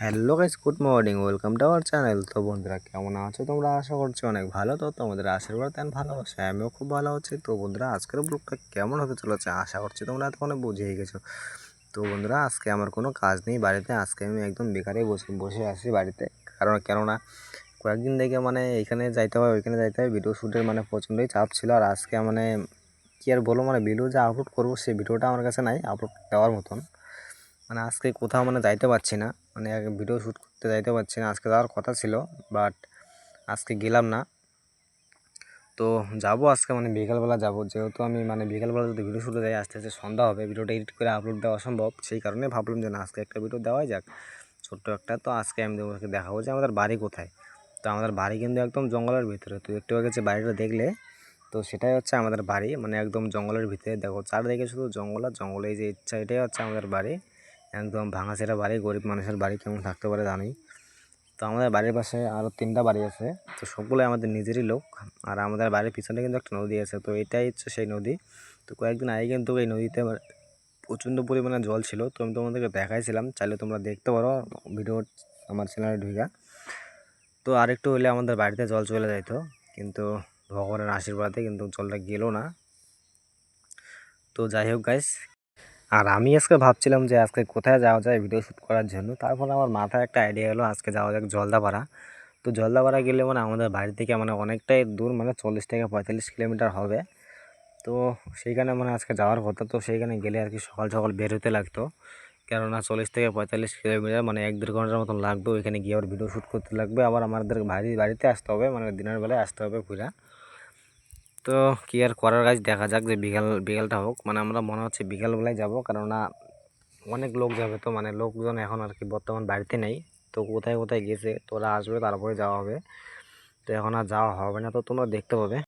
Hello guys, good morning, welcome to our channel. তো বন্ধুরা কেমন আছো তোমরা? আশা করছি অনেক ভালো। তো তোমাদের আশীর্বাদ অ্যান্ড ভালোবাসা আমিও খুব ভালো আছি। তো বন্ধুরা আজকের ব্লগটা কেমন হতে চলেছে আশা করছি তোমরা এতক্ষণে বুঝেই গেছো। তো বন্ধুরা আজকে আমার কোনো কাজ নেই বাড়িতে, আজকে আমি একদম বেকারই বসে আছি বাড়িতে। কেননা কয়েকদিন থেকে মানে এখানে যাইতে হয় ওইখানে যাইতে হয়, ভিডিও শ্যুটের মানে প্রচণ্ডই চাপ ছিল। আর আজকে মানে কী আর বলবো, মানে ভিডিও যে আপলোড করবো সেই ভিডিওটা আমার কাছে নাই আপলোড দেওয়ার মতন। মানে আজকে কোথাও মানে যাইতে পারছি না, মানে ভিডিও শ্যুট করতে যাইতে পারছি না। আজকে যাওয়ার কথা ছিল বাট আজকে গেলাম না। তো যাব আজকে, মানে বিকালবেলা যাব, যেহেতু আমি মানে বিকালবেলা যদি ভিডিও শ্যুটে যাই আস্তে আস্তে সন্ধ্যা হবে, ভিডিওটা এডিট করে আপলোড দেওয়া অসম্ভব। সেই কারণে ভাবলাম যে না, আজকে একটা ভিডিও দেওয়াই যাক, ছোট্ট একটা। তো আজকে আমি তোমাকে দেখাবো যে আমাদের বাড়ি কোথায়। তো আমাদের বাড়ি কিন্তু একদম জঙ্গলের ভিতরে। তো একটু আগে যে বাড়িটা দেখলে, তো সেটাই হচ্ছে আমাদের বাড়ি, মানে একদম জঙ্গলের ভিতরে। দেখো চারদিকে শুধু জঙ্গল আর জঙ্গল, এই যে ইচ্ছা এটাই হচ্ছে আমাদের বাড়ি। একদম ভাঙাচেরা বাড়ি, গরিব মানুষের বাড়ি কেমন থাকতে পারে জানি। তো আমাদের বাড়ির পাশে আরও 3টা বাড়ি আছে, তো সবগুলোই আমাদের নিজেরই লোক। আর আমাদের বাড়ির পিছনে কিন্তু একটা নদী আছে, তো এটাই হচ্ছে সেই নদী। তো কয়েকদিন আগে কিন্তু এই নদীতে প্রচণ্ড পরিমাণে জল ছিল, তো আমি তোমাদেরকে দেখাইছিলাম, চাইলে তোমরা দেখতে পারো ভিডিও আমার চ্যানেলে ঢুকা। তো আরেকটু হলে আমাদের বাড়িতে জল চলে যাইতো, কিন্তু ভগবানের আশীর্বাদে কিন্তু জলটা গেল না। তো যাই হোক গাইস, আর আমি আজকে ভাবছিলাম যে আজকে কোথায় যাওয়া যায় ভিডিও শ্যুট করার জন্য। তারপর আমার মাথায় একটা আইডিয়া এলো, আজকে যাওয়া যাক জলদাপাড়া। তো জলদাপাড়া গেলে মানে আমাদের বাড়ি থেকে মানে অনেকটাই দূর, মানে 40 থেকে 45 কিলোমিটার হবে। তো সেইখানে মানে আজকে যাওয়ার কথা। তো সেইখানে গেলে আর কি সকাল সকাল বের হতে লাগতো, কেননা 40 থেকে 45 কিলোমিটার মানে 1-1.5 ঘন্টার মতন লাগবে। ওইখানে গিয়ে আবার ভিডিও শ্যুট করতে লাগবে, আবার আমাদের বাড়িতে আসতে হবে, মানে দিনের বেলায় আসতে হবে ঘুরে। তো কি আর করার, কাজ দেখা যাক যে বিকালটা হোক, মানে আমরা মনে হচ্ছে বিকালবেলায় যাবো, কেননা অনেক লোক যাবে। তো মানে লোকজন এখন আর কি বর্তমান বাড়িতে নেই, তো কোথায় কোথায় গেছে, তোরা আসবে তারপরে যাওয়া হবে। তো এখন আর যাওয়া হবে না, তো তোমরা দেখতে পাবে।